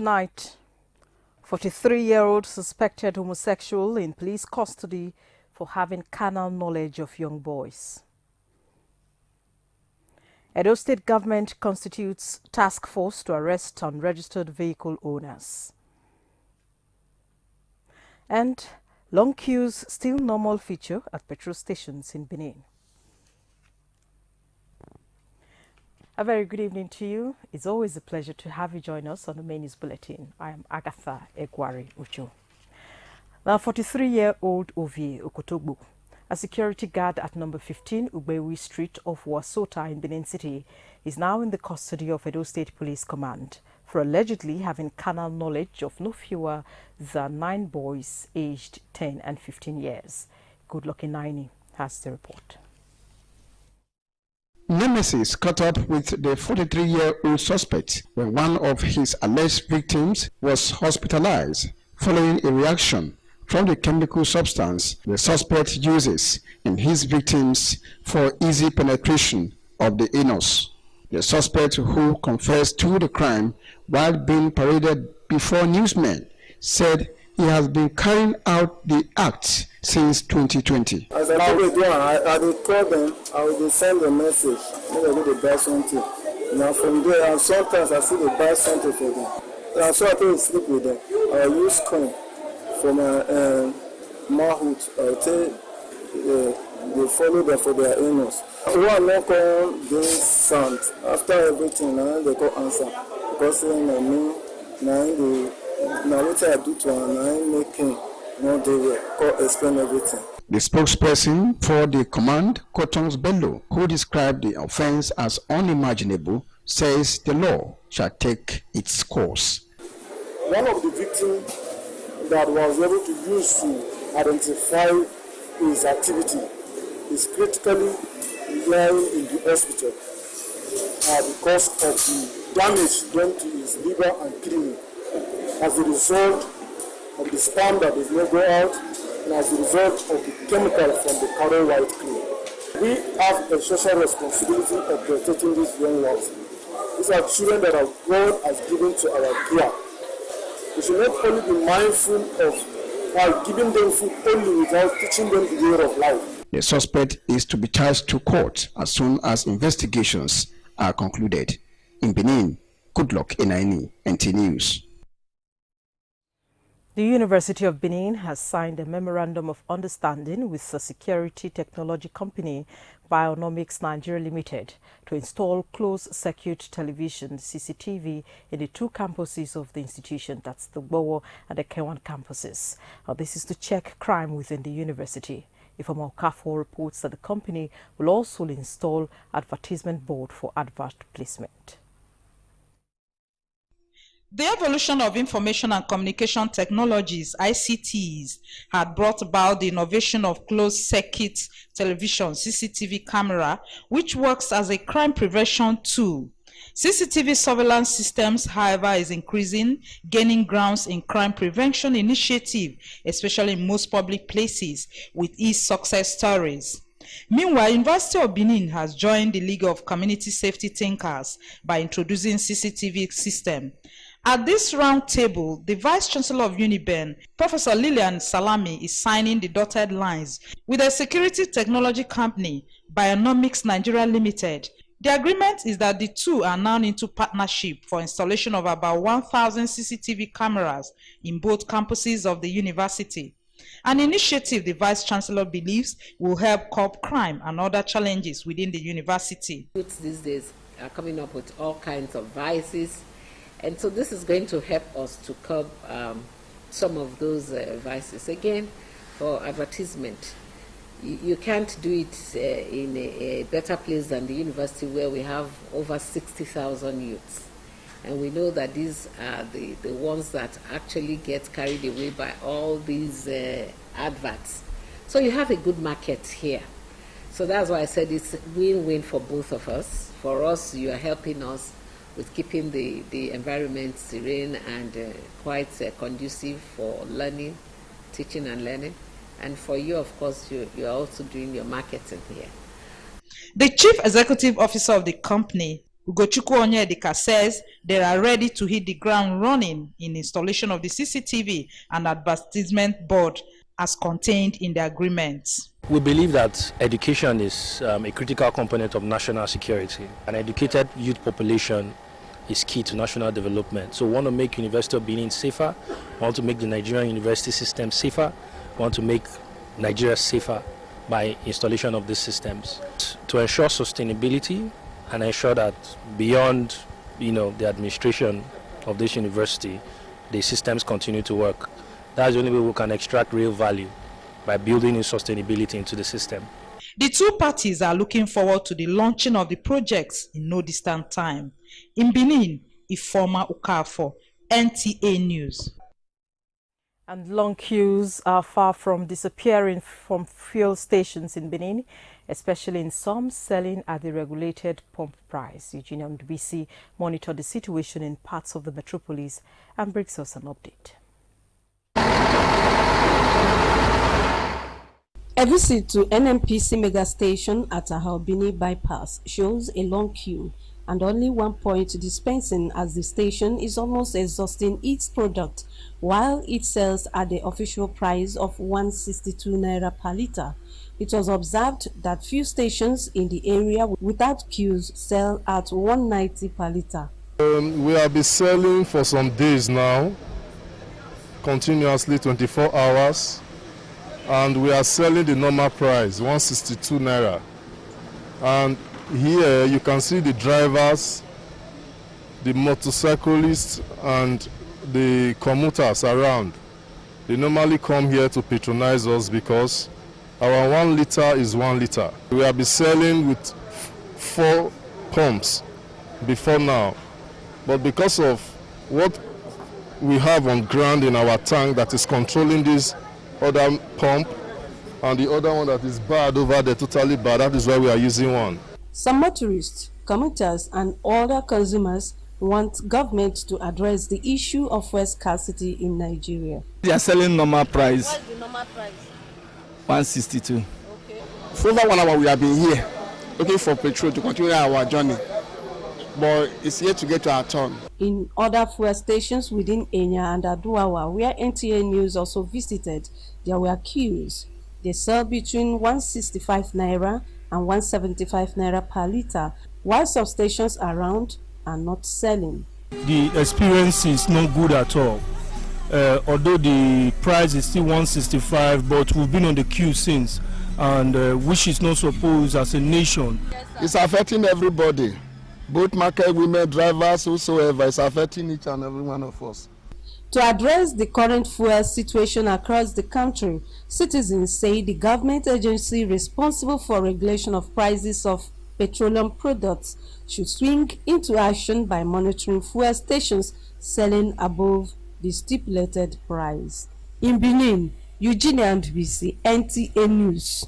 Tonight, 43-year-old suspected homosexual in police custody for having carnal knowledge of young boys. Edo State government constitutes task force to arrest unregistered vehicle owners. And long queues still normal feature at petrol stations in Benin. A very good evening to you. It's always a pleasure to have you join us on the main news bulletin. I am Agatha Egwari Ucho. Now, 43-year-old Ovie Okotogbo, a security guard at number 15 Ugbewi Street of Wasota in Benin City, is now in the custody of Edo State Police Command for allegedly having carnal knowledge of no fewer than 9 boys aged 10 and 15 years. Goodluck Inaini has the report. Nemesis caught up with the 43-year-old suspect when one of his alleged victims was hospitalized following a reaction from the chemical substance the suspect uses in his victims for easy penetration of the anus. The suspect, who confessed to the crime while being paraded before newsmen, said he has been carrying out the act since 2020. As I will do, I will call them, I will send a message, maybe I will buy something. Now from there, and sometimes I see they buy something for them. And so I can sleep with them. I use coin for my manhood. I tell they follow them for their anus. So I not call doing sound. After everything, now they call answer. Because now what I do to her, I make him. No, they will explain everything. The spokesperson for the command, Kotons Bello, who described the offense as unimaginable, says the law shall take its course. One of the victims that was able to use to identify his activity is critically lying in the hospital because of the damage done to his liver and kidney as a result of the sperm that does not go out and as a result of the chemical from the carrow white clay. We have a social responsibility of protecting these young ones. These are children that God has given to our care. We should not only be mindful of giving them food only without teaching them the way of life. The suspect is to be charged to court as soon as investigations are concluded. In Benin, Goodluck Inaini, NT News. The University of Benin has signed a memorandum of understanding with the security technology company Bionomics Nigeria Limited to install closed-circuit television (CCTV) in the 2 campuses of the institution, that's the Bowo and the Kewan campuses. This is to check crime within the university. Ifeoma Okafor reports that the company will also install advertisement board for advert placement. The evolution of information and communication technologies, ICTs, had brought about the innovation of closed-circuit television, CCTV camera, which works as a crime prevention tool. CCTV surveillance systems, however, is increasing, gaining grounds in crime prevention initiative, especially in most public places, with its success stories. Meanwhile, University of Benin has joined the League of Community Safety Thinkers by introducing CCTV system. At this round table, the Vice-Chancellor of UniBen, Professor Lilian Salami, is signing the dotted lines with a security technology company, Bionomics Nigeria Limited. The agreement is that the two are now into partnership for installation of about 1,000 CCTV cameras in both campuses of the university. An initiative the Vice-Chancellor believes will help curb crime and other challenges within the university. Youths these days are coming up with all kinds of vices. And so this is going to help us to curb some of those vices. Again, for advertisement, you can't do it in a better place than the university, where we have over 60,000 youths. And we know that these are the ones that actually get carried away by all these adverts. So you have a good market here. So that's why I said it's win-win for both of us. For us, you are helping us with keeping the environment serene and quite conducive for learning, teaching and learning. And for you, of course, you are also doing your marketing here. The Chief Executive Officer of the company, Ugochukwu Onyedika says they are ready to hit the ground running in installation of the CCTV and advertisement board as contained in the agreements. We believe that education is a critical component of national security. An educated youth population is key to national development. So we want to make University of Benin safer, we want to make the Nigerian university system safer, we want to make Nigeria safer by installation of these systems to ensure sustainability and ensure that beyond the administration of this university, the systems continue to work. That's the only way we can extract real value, by building in sustainability into the system. The two parties are looking forward to the launching of the projects in no distant time. In Benin, Ifeoma Okafor, NTA News. And long queues are far from disappearing from fuel stations in Benin, especially in some selling at the regulated pump price. Eugenia Ndubisi monitored the situation in parts of the metropolis and brings us an update. A visit to NNPC mega station at Ahalbini bypass shows a long queue and only one point dispensing, as the station is almost exhausting its product while it sells at the official price of 162 naira per litre. It was observed that few stations in the area without queues sell at 190 per litre. We have been selling for some days now, continuously 24 hours. And we are selling the normal price, 162 naira. And here you can see the drivers, the motorcyclists, and the commuters around. They normally come here to patronize us because our 1 litre is 1 litre. We have been selling with 4 pumps before now. But because of what we have on ground in our tank that is controlling this other pump and the other one that is bad over there, totally bad, that is why we are using one. Some motorists, commuters and other consumers want government to address the issue of fuel scarcity in Nigeria. They are selling normal price. What is the normal price? 162. Okay. For over 1 hour we have been here looking for petrol to continue our journey, but it's yet to get to our turn. In other fuel stations within Enya and Aduawa, where NTA News also visited, there were queues. They sell between 165 naira and 175 naira per litre, while some stations around are not selling. The experience is not good at all. Although the price is still 165, but we've been on the queue since, and which is not supposed as a nation. It's affecting everybody. Both market women, drivers, whosoever, is affecting each and every one of us. To address the current fuel situation across the country, citizens say the government agency responsible for regulation of prices of petroleum products should swing into action by monitoring fuel stations selling above the stipulated price. In Benin, Eugenia Ndubisi, NTA News.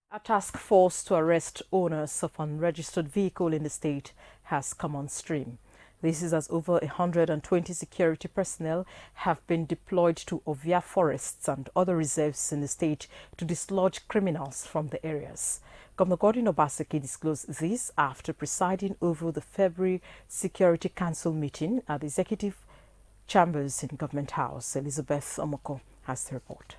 A task force to arrest owners of unregistered vehicle in the state has come on stream. This is as over 120 security personnel have been deployed to Ovia forests and other reserves in the state to dislodge criminals from the areas. Governor Godwin Obaseki disclosed this after presiding over the February Security Council meeting at the Executive Chambers in Government House. Elizabeth Omoko has the report.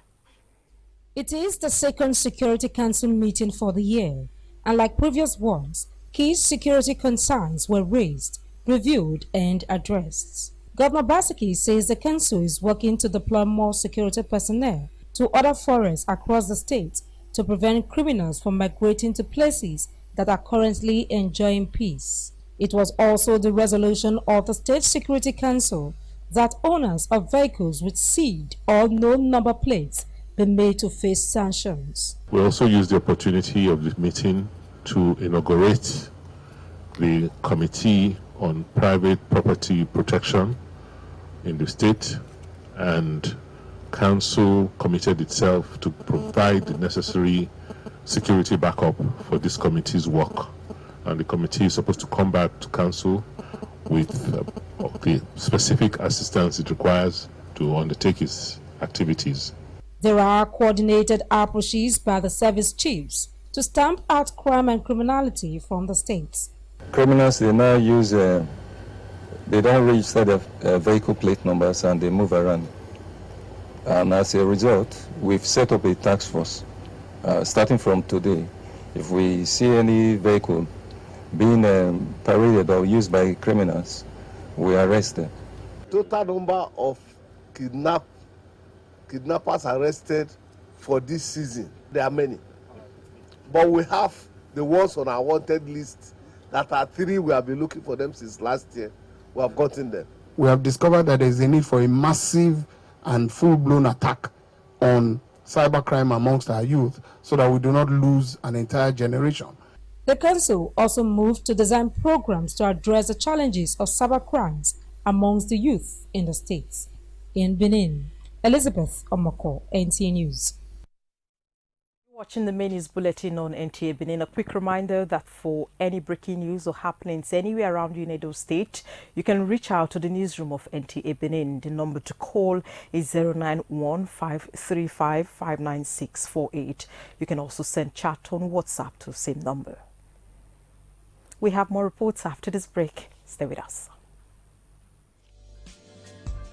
It is the second Security Council meeting for the year, and like previous ones, key security concerns were raised, reviewed and addressed. Governor Obaseki says the council is working to deploy more security personnel to other forests across the state to prevent criminals from migrating to places that are currently enjoying peace. It was also the resolution of the State Security Council that owners of vehicles with seed or no number plates be made to face sanctions. We also used the opportunity of this meeting to inaugurate the Committee on Private Property Protection in the state, and Council committed itself to provide the necessary security backup for this committee's work. And the committee is supposed to come back to Council with the specific assistance it requires to undertake its activities. There are coordinated approaches by the service chiefs to stamp out crime and criminality from the states. Criminals, they now use, they don't register their vehicle plate numbers and they move around. And as a result, we've set up a task force starting from today. If we see any vehicle being paraded or used by criminals, we arrest them. Total number of kidnappers arrested for this season, there are many. But we have the ones on our wanted list that are 3. We have been looking for them since last year. We have gotten them. We have discovered that there is a need for a massive and full-blown attack on cybercrime amongst our youth so that we do not lose an entire generation. The council also moved to design programs to address the challenges of cybercrimes amongst the youth in the states. In Benin, Elizabeth Omoko, NTA News. Watching the main news bulletin on NTA Benin, a quick reminder that for any breaking news or happenings anywhere around you in Edo State, you can reach out to the newsroom of NTA Benin. The number to call is 091-535-59648. You can also send chat on WhatsApp to the same number. We have more reports after this break. Stay with us.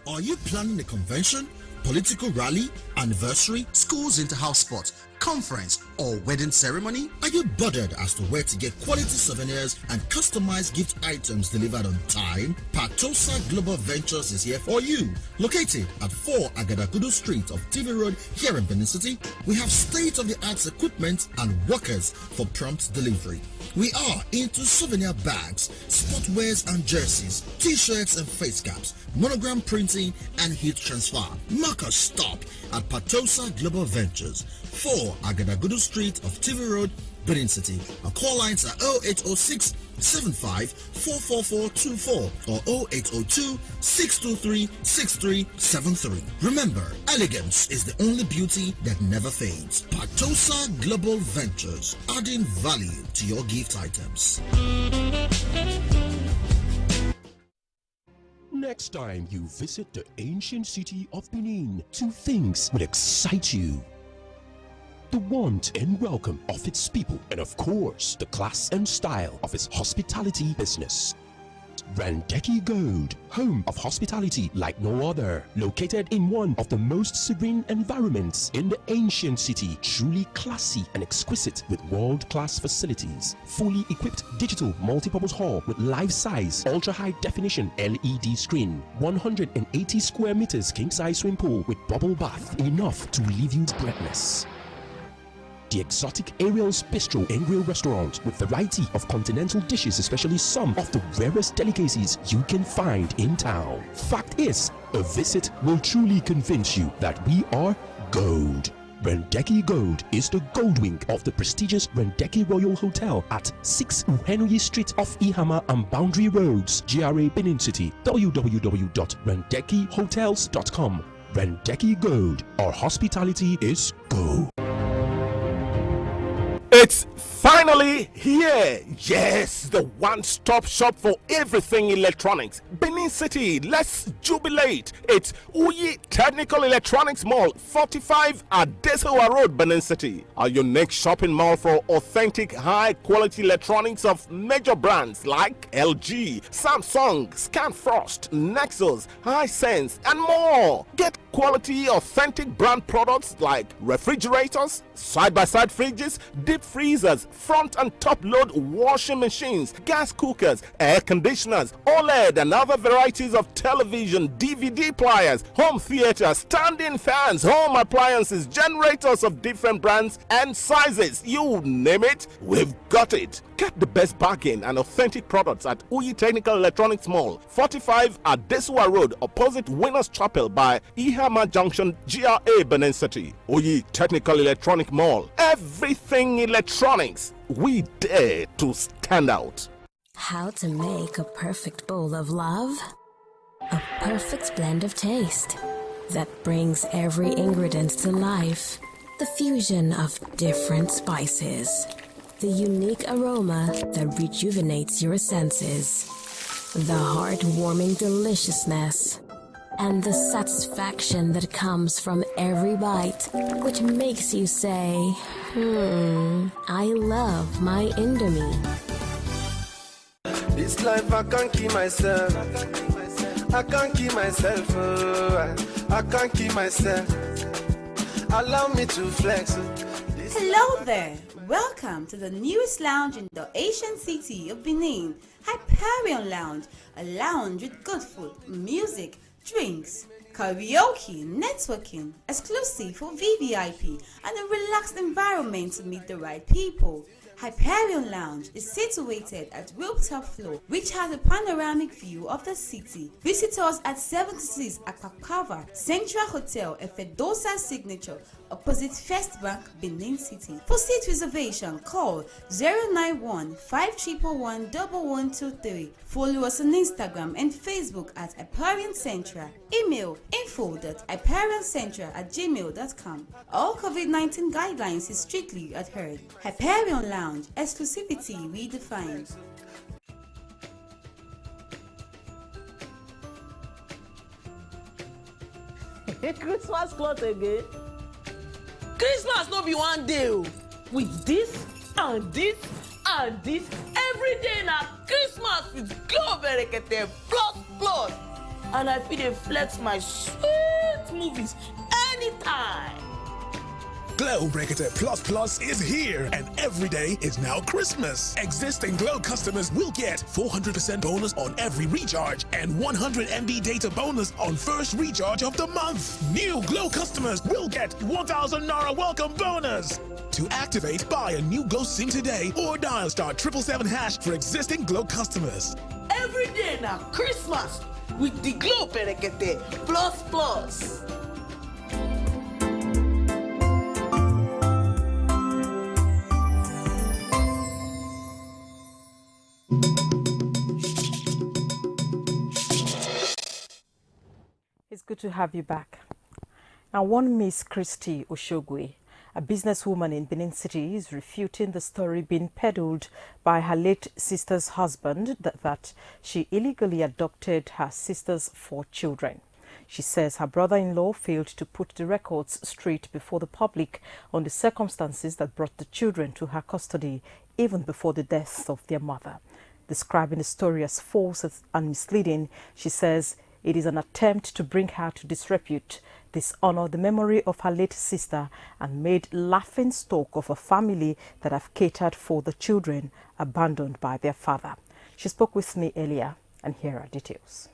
Are you planning a convention, political rally, anniversary, school's inter-house sport, conference, or wedding ceremony? Are you bothered as to where to get quality souvenirs and customized gift items delivered on time? Patosa Global Ventures is here for you. Located at 4 Agadagudu Street of TV Road here in Benin City, we have state-of-the-art equipment and workers for prompt delivery. We are into souvenir bags, sportwears and jerseys, t-shirts and face caps, monogram printing and heat transfer. Mark our stop at Patosa Global Ventures, 4 Agadagudu Street of TV Road, Benin City. Our call lines are 0806 75 44424 or 0802 623 6373. Remember, elegance is the only beauty that never fades. Patosa Global Ventures, adding value to your gift items. Next time you visit the ancient city of Benin, 2 things will excite you: the want and welcome of its people, and of course, the class and style of its hospitality business. Randeki Gold, home of hospitality like no other, located in one of the most serene environments in the ancient city, truly classy and exquisite with world-class facilities, fully equipped digital multipurpose hall with life-size, ultra-high definition LED screen, 180 square meters king-size swimming pool with bubble bath, enough to leave you breathless. The exotic Ariel's Bistro and Grill restaurant with variety of continental dishes, especially some of the rarest delicacies you can find in town. Fact is, a visit will truly convince you that we are gold. Randeki Gold is the gold wing of the prestigious Randeki Royal Hotel at 6 Uhenui Street off Ihama and Boundary Roads, GRA Benin City. www.randekihotels.com. Randeki Gold, our hospitality is gold. It's finally here. Yes, the one-stop shop for everything electronics. Benin City, let's jubilate. It's Uyi Technical Electronics Mall, 45 Adesewa Road, Benin City. Our unique shopping mall for authentic, high-quality electronics of major brands like LG, Samsung, Scanfrost, Nexus, Hisense, and more. Get quality, authentic brand products like refrigerators, side-by-side fridges, deep freezers, front and top load washing machines, gas cookers, air conditioners, OLED and other varieties of television, DVD players, home theater, standing fans, home appliances, generators of different brands and sizes. You name it, we've got it. Get the best bargain and authentic products at Uyi Technical Electronics Mall, 45 Adesewa Road, opposite Winners Chapel by Ihama Junction, GRA Benin City. Uyi Technical Electronic Mall. Everything electronics. We dare to stand out. How to make a perfect bowl of love? A perfect blend of taste that brings every ingredient to life. The fusion of different spices. The unique aroma that rejuvenates your senses. The heartwarming deliciousness. And the satisfaction that comes from every bite, which makes you say, I love my Indomie. This life I can't keep myself. I can't keep myself. Oh, I can't keep myself. Allow me to flex. Hello there. Welcome to the newest lounge in the ancient city of Benin, Hyperion Lounge, a lounge with good food, music, drinks, karaoke, networking, exclusive for VVIP, and a relaxed environment to meet the right people. Hyperion Lounge is situated at rooftop floor, which has a panoramic view of the city. Visit us at 76 Akpakava Central Hotel, a Fedosa Signature, opposite First Bank, Benin City. For seat reservation, call 091-5111-1123. Follow us on Instagram and Facebook at Hyperion Central. Email info.hyperioncentral@gmail.com. All COVID-19 guidelines is strictly adhered. Hyperion Lounge, exclusivity redefined. Christmas cloth again. Christmas no be one day o. With this and this and this, every day na Christmas with Glow Berekete plus. And I fit dey flex my sweet movies anytime. Glow Breakator Plus is here, and every day is now Christmas. Existing Glow customers will get 400% bonus on every recharge and 100 MB data bonus on first recharge of the month. New Glow customers will get 1,000 Naira welcome bonus. To activate, buy a new Glow SIM today or dial *777# for existing Glow customers. Every day na Christmas with the Glow Berekete plus. It's good to have you back. Now, one Miss Christy Oshogwe, a businesswoman in Benin City, is refuting the story being peddled by her late sister's husband that she illegally adopted her sister's 4 children. She says her brother-in-law failed to put the records straight before the public on the circumstances that brought the children to her custody even before the deaths of their mother. Describing the story as false and misleading, she says it is an attempt to bring her to disrepute, dishonor the memory of her late sister, and made laughing stock of a family that have catered for the children abandoned by their father. She spoke with me earlier, and here are details.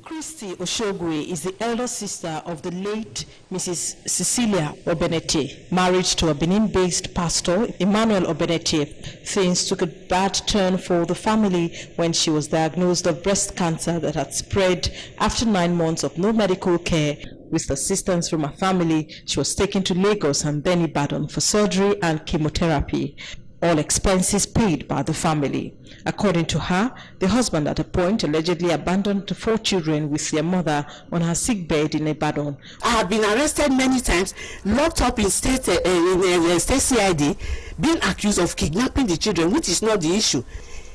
Christy Oshogwe is the elder sister of the late Mrs. Cecilia Obenete, married to a Benin-based pastor, Emmanuel Obenete. Things took a bad turn for the family when she was diagnosed of breast cancer that had spread after 9 months of no medical care. With assistance from her family, she was taken to Lagos and then Ibadan for surgery and chemotherapy. All expenses paid by the family. According to her, the husband at a point allegedly abandoned the 4 children with their mother on her sick bed in Ibadan. I have been arrested many times, locked up in state CID, being accused of kidnapping the children, which is not the issue.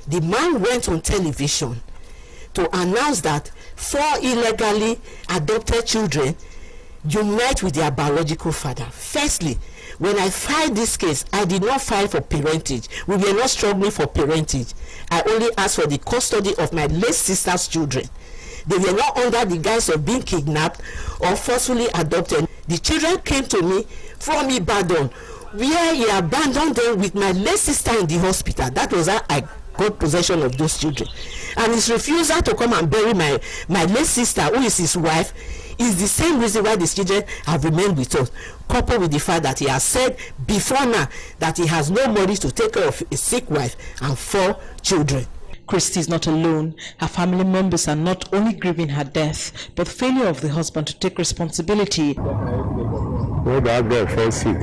The man went on television to announce that 4 illegally adopted children unite with their biological father. Firstly, when I filed this case, I did not file for parentage. We were not struggling for parentage. I only asked for the custody of my late sister's children. They were not under the guise of being kidnapped or forcefully adopted. The children came to me from Ibadan, where he abandoned them with my late sister in the hospital. That was how I got possession of those children. And his refusal to come and bury my late sister, who is his wife, is the same reason why these children have remained with us, coupled with the fact that he has said before now that he has no money to take care of a sick wife and 4 children. Christy is not alone. Her family members are not only grieving her death, but failure of the husband to take responsibility. When that girl fell sick,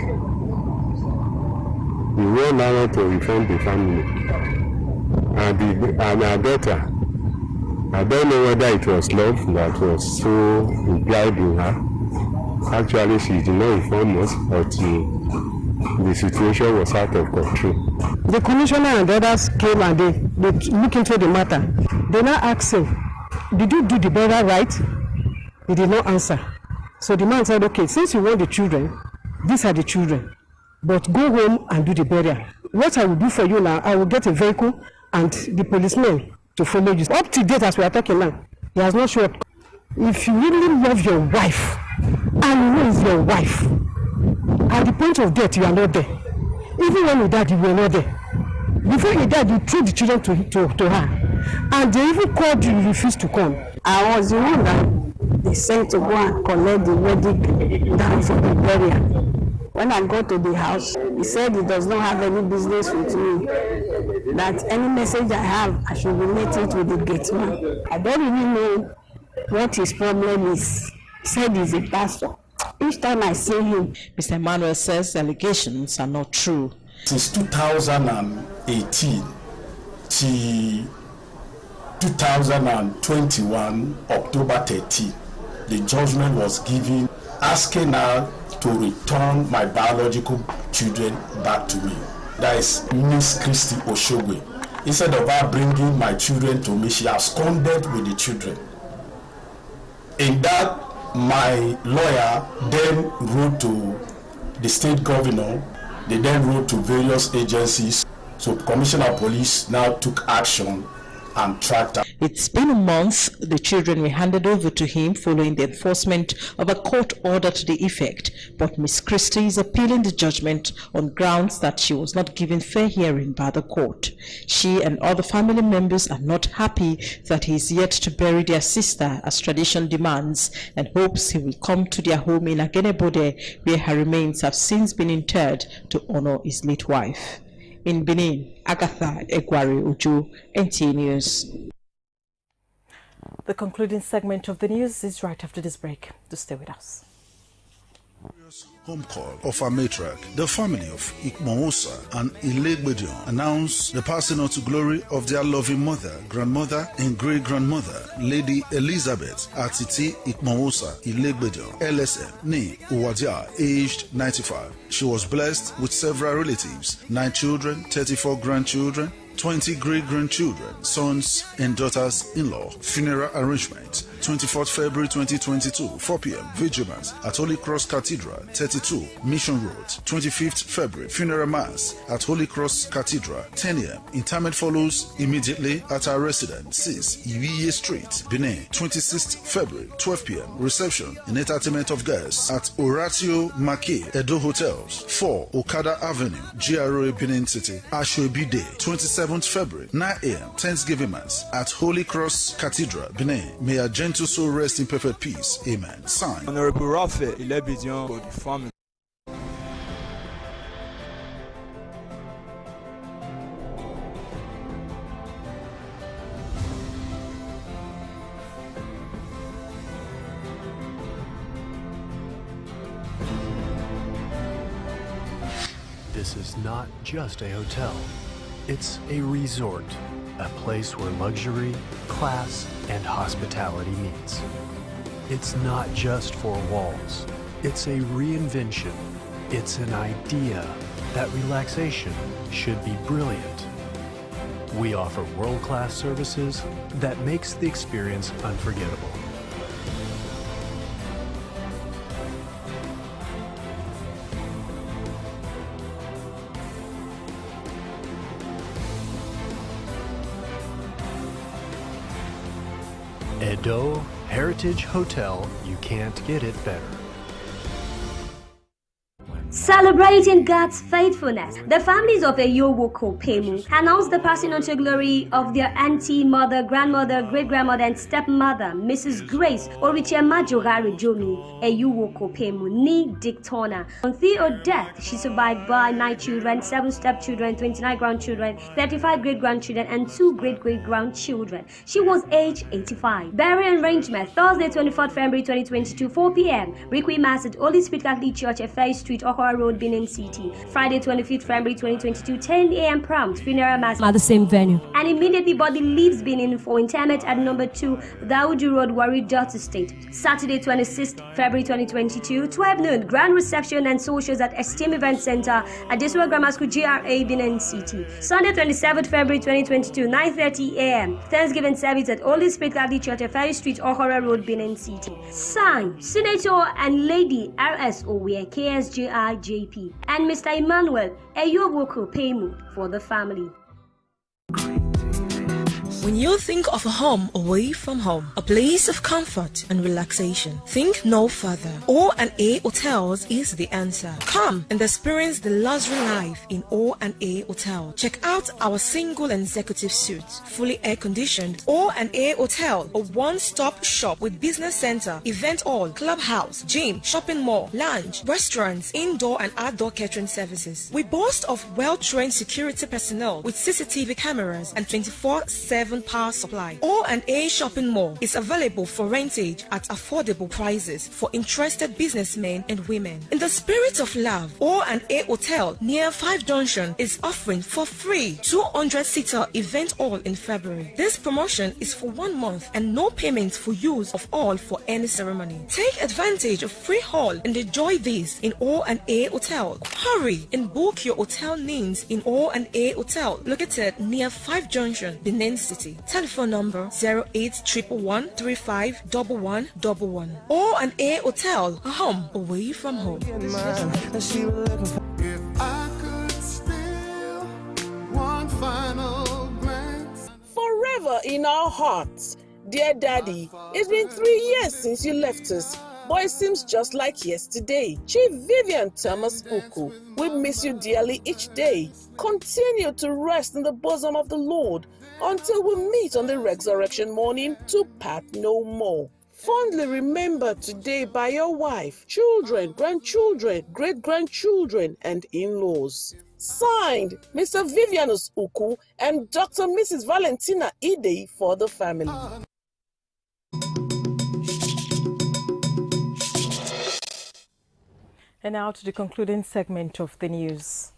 we were now to inform the family and our daughter. I don't know whether it was love that was so guiding her. Actually, she did not inform us, but the situation was out of control. The commissioner and others came and they looked into the matter. They now asked him, "Did you do the burial right?" He did not answer. So the man said, "Okay, since you want the children, these are the children, but go home and do the burial. What I will do for you now, I will get a vehicle and the policemen to follow you. Up to date, as we are talking now, he has not showed up. If you really love your wife, and you know it's your wife, at the point of death, you are not there. Even when you died, you were not there. Before you died, you threw the children to her. And they even called you, you refused to come. I was the one that they sent to go and collect the wedding down for the burial. When I got to the house, he said he does not have any business with me. That any message I have, I should relate it with the gateman. I don't really know what his problem is. He said he's a pastor. Each time I see him. Mr. Emmanuel says the allegations are not true. Since 2018 to 2021, October 13, the judgment was given asking her to return my biological children back to me. That is Miss Christy Oshogwe. Instead of her bringing my children to me, she absconded with the children. In that, my lawyer then wrote to the state governor. They then wrote to various agencies. So Commissioner of Police now took action and tracked her. It's been a month. The children were handed over to him following the enforcement of a court order to the effect. But Miss Christie is appealing the judgment on grounds that she was not given fair hearing by the court. She and other family members are not happy that he is yet to bury their sister as tradition demands, and hopes he will come to their home in Agenebode, where her remains have since been interred to honor his late wife. In Benin, Agatha Egwari Uju, NTA News. The concluding segment of the news is right after this break. Do stay with us. Home call of our matriarch, the family of Ikmohosa and Ilegbedion announced the passing on to glory of their loving mother, grandmother, and great-grandmother, Lady Elizabeth Atiti Ikmohosa Ilegbedion, LSM, née Uwadia, aged 95. She was blessed with several relatives, 9 children, 34 grandchildren, 20 great-grandchildren, sons and daughters-in-law. Funeral arrangement, 24th February 2022, 4 p.m. Vigilance at Holy Cross Cathedral, 32 Mission Road. 25th February, funeral mass at Holy Cross Cathedral, 10 a.m. Interment follows immediately at our residence, 6 Iwiye Street, Benin. 26th February, 12 p.m. Reception and entertainment of guests at Oratio Maki Edo Hotels, 4 Okada Avenue, GRA, Benin City. Ashoebi Day, 27th February, 9 a.m. Thanksgiving Mass at Holy Cross Cathedral, Benin. May our gentle soul rest in perfect peace. Amen. Signed, Honorable Raphael Ilebidion for the family. This is not just a hotel. It's a resort, a place where luxury, class, and hospitality meets. It's not just 4 walls. It's a reinvention. It's an idea that relaxation should be brilliant. We offer world-class services that makes the experience unforgettable. Edo Heritage Hotel, you can't get it better. Celebrating God's faithfulness, the families of Eyowoko Pemu announced the passing on to glory of their auntie, mother, grandmother, great-grandmother, and stepmother, Mrs. Grace Orichema Jogari Jomi Eyowoko Pemu, nee Dick Turner. On her death, she survived by 9 children, 7 stepchildren, 29 grandchildren, 35 great-grandchildren, and 2 great-great-grandchildren. She was aged 85. Burial arrangement, Thursday, 24th February 2022, 4 p.m. Requiem Mass at Holy Spirit Catholic Church, Efei Street, Okora Road, Benin City. Friday, 25th February 2022, 10 a.m. prompt. Funeral Mass at the same venue. And immediately body leaves Benin for interment at number 2 Daoudi Road, Warri, Delta State. Saturday, 26th February 2022, 12 noon. Grand reception and socials at Esteem Event Center at Diswell Grammar School, GRA, Benin City. Sunday, 27th February 2022, 9:30 a.m. Thanksgiving service at Holy Spirit Catholic Church, Ferry Street, Okora Road, Benin City. Signed, Senator and Lady R.S. Owe, KSJI JP, and Mr. Emmanuel Eyowoko Pemu for the family. When you think of a home away from home, a place of comfort and relaxation, think no further. O&A Hotels is the answer. Come and experience the luxury life in O&A Hotel. Check out our single executive suites, fully air-conditioned. O&A Hotel, a one-stop shop with business center, event hall, clubhouse, gym, shopping mall, lounge, restaurants, indoor and outdoor catering services. We boast of well-trained security personnel with CCTV cameras and 24/7 power supply. O&A Shopping Mall is available for rentage at affordable prices for interested businessmen and women. In the spirit of love, O&A Hotel near 5 Junction is offering for free 200-seater event hall in February. This promotion is for 1 month and no payment for use of hall for any ceremony. Take advantage of free hall and enjoy this in O&A Hotel. Hurry and book your hotel needs in O&A Hotel located near 5 Junction, Benin City. Telephone number 08111351111. O&A Hotel, a home away from home. If I could steal one final glance. Forever in our hearts. Dear Daddy, it's been 3 years since you left us, but it seems just like yesterday. Chief Vivian Thomas Uku, we miss you dearly each day. Continue to rest in the bosom of the Lord until we meet on the resurrection morning to part no more. Fondly remembered today by your wife, children, grandchildren, great-grandchildren, and in-laws. Signed, Mr. Vivianus Uku and Dr. Mrs. Valentina Ide for the family. And now to the concluding segment of the news.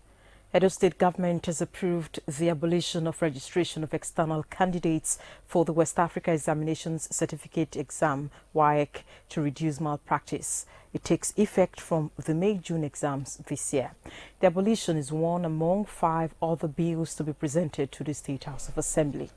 Edo State government has approved the abolition of registration of external candidates for the West Africa Examinations Certificate Exam, WAEC, to reduce malpractice. It takes effect from the May-June exams this year. The abolition is one among 5 other bills to be presented to the State House of Assembly.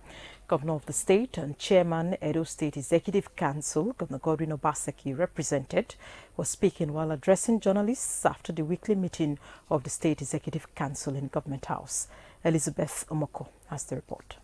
Governor of the state and Chairman Edo State Executive Council, Governor Godwin Obaseki, represented, was speaking while addressing journalists after the weekly meeting of the State Executive Council in Government House. Elizabeth Omoko has the report.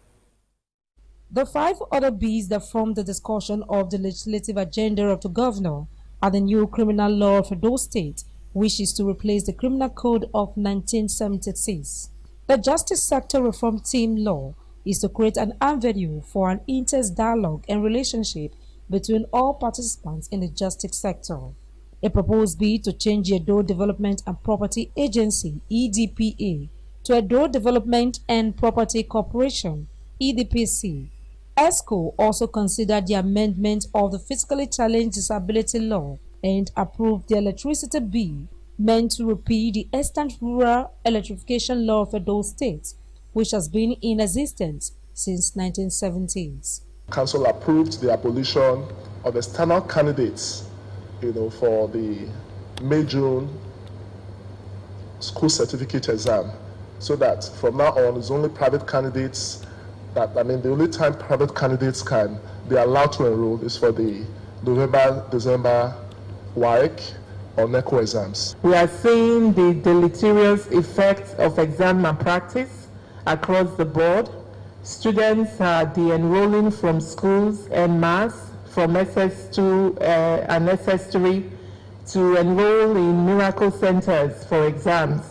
The 5 other bills that form the discussion of the legislative agenda of the governor are the new criminal law of Edo State, which is to replace the Criminal Code of 1976. The Justice Sector Reform Team law is to create an avenue for an intense dialogue and relationship between all participants in the justice sector. A proposed bill to change the Edo Development and Property Agency, EDPA, to Edo Development and Property Corporation, EDPC. ESCO also considered the amendment of the Physically Challenged Disability Law and approved the electricity bill meant to repeal the Extant Rural Electrification Law of Edo State, which has been in existence since 1970s. Council approved the abolition of external candidates, for the May-June school certificate exam, so that from now on, it's only private candidates the only time private candidates can be allowed to enroll is for the November-December WAEC or NECO exams. We are seeing the deleterious effects of exam malpractice across the board. Students are de-enrolling from schools en masse, from SS2 and SS3 to enroll in miracle centers for exams.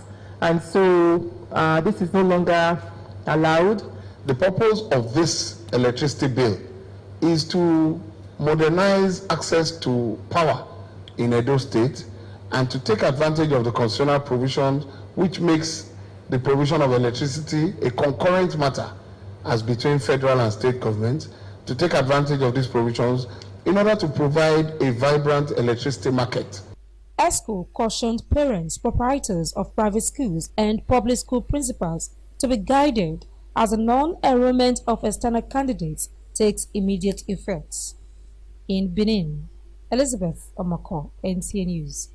And so this is no longer allowed. The purpose of this electricity bill is to modernize access to power in Edo State and to take advantage of the constitutional provisions which makes the provision of electricity a concurrent matter as between federal and state governments, to take advantage of these provisions in order to provide a vibrant electricity market. ESCO cautioned parents, proprietors of private schools and public school principals to be guided as the non-enrollment of external candidates takes immediate effect. In Benin, Elizabeth Omako, NTA News.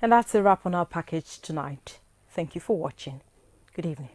And that's a wrap on our package tonight. Thank you for watching. Good evening.